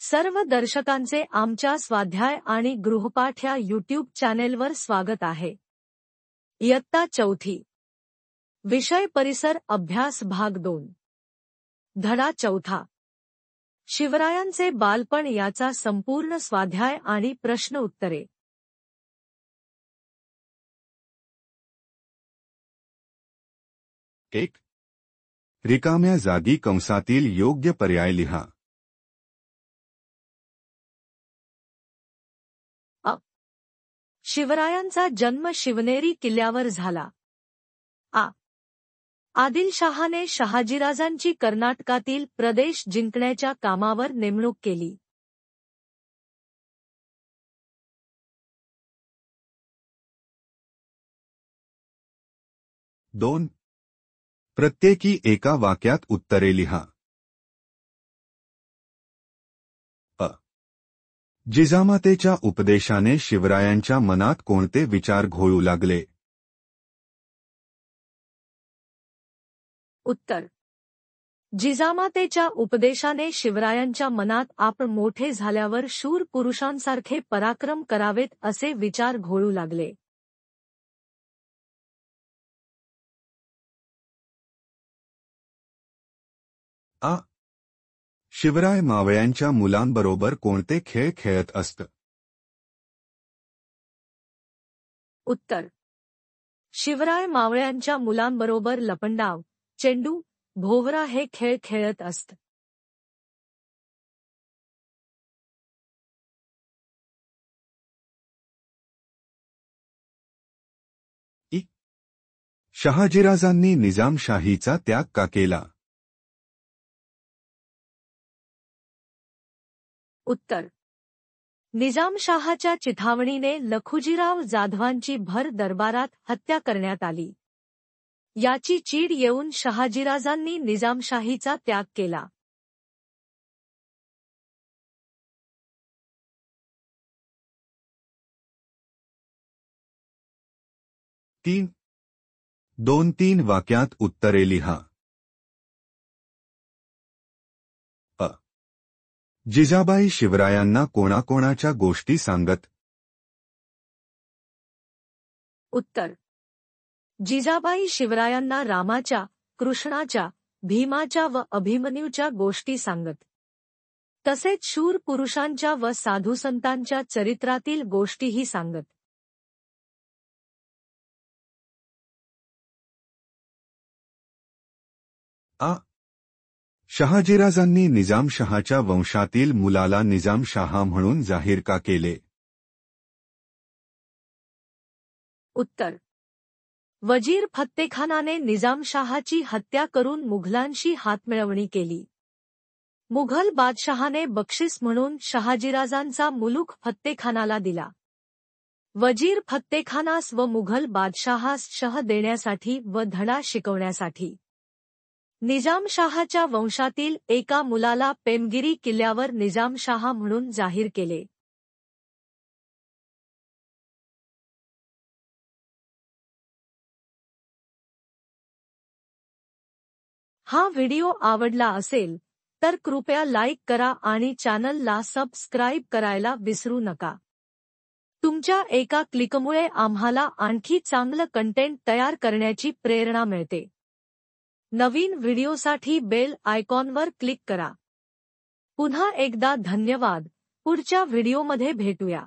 सर्व दर्शकांचे आमच्या स्वाध्याय आणि गृहपाठ या यूट्यूब चॅनेलवर स्वागत आहे। इयत्ता चौथी, विषय परिसर अभ्यास भाग 2, धडा चौथा, शिवरायांचे बालपण याचा संपूर्ण स्वाध्याय आणि प्रश्न उत्तरे। 1. रिकाम्या जागी कंसातील योग्य पर्याय लिहा। शिवरायांचा जन्म शिवनेरी किल्ल्यावर झाला। आदिलशहाने शहाजीराजांची कर्नाटकातील प्रदेश जिंकण्याच्या कामावर नेमणूक केली। 2. प्रत्येकी एका वाक्यात उत्तरे लिहा। जिजामातेच्या उपदेशाने शिवरायांच्या मनात कोणते विचार घोळू लागले? उत्तर: जिजामातेच्या उपदेशाने शिवरायांच्या मनात आपण मोठे झाल्यावर शूर पुरुषांसारखे पराक्रम करावेत असे विचार घोळू लागले। शिवराय मावळ्यांच्या मुलांबरोबर कोणते खेळ खेळत असत? उत्तर: शिवराय मावळ्यांच्या मुलांबरोबर लपंडाव, चेंडू, भोवरा हे खेळ खेळत असत। शहाजीराजांनी निजामशाहीचा त्याग का केला? उत्तर: निजामशाहाच्या चिथावणीने लखुजीराव जाधवांची भर दरबारात हत्या करण्यात आली। याची चीड येऊन शहाजीराजांनी निजामशाहीचा त्याग केला। 3. 2-3 वाक्यात उत्तरे लिहा। जिजाबाई शिवरायांना कोणाकोणाच्या गोष्टी सांगत? उत्तर: जिजाबाई शिवरायांना रामाच्या, कृष्णाच्या, भीमाच्या व अभिमन्यूच्या गोष्टी सांगत। तसेच शूर पुरुषांच्या व साधुसंतांच्या चरित्रातील गोष्टीही सांगत। शहाजीराजांनी निजामशहाच्या वंशातील मुलाला निजामशहा म्हणून जाहीर का केले? उत्तर: वजीर फत्तेखानाने निजामशहाची हत्या करून मुघलांशी हातमिळवणी केली। मुघल बादशहाने बक्षीस म्हणून शहाजीराजांचा मुलूख फत्तेखानाला दिला। वजीर फत्तेखानास व मुघल बादशहास शह देण्यासाठी व धडा शिकवण्यासाठी निजामशहाच्या वंशातील एका मुलाला पेमगिरी किल्ल्यावर निजामशहा म्हणून जाहीर केले। हा व्हिडिओ आवडला असेल तर कृपया लाईक करा आणि चॅनलला सबस्क्राईब करायला विसरू नका। तुमच्या एका क्लिकमुळे आम्हाला आणखी चांगलं कंटेंट तयार करण्याची प्रेरणा मिळते। नवीन व्हिडिओसाठी बेल आयकॉनवर क्लिक करा। पुन्हा एकदा धन्यवाद। पुढच्या व्हिडिओमध्ये भेटूया।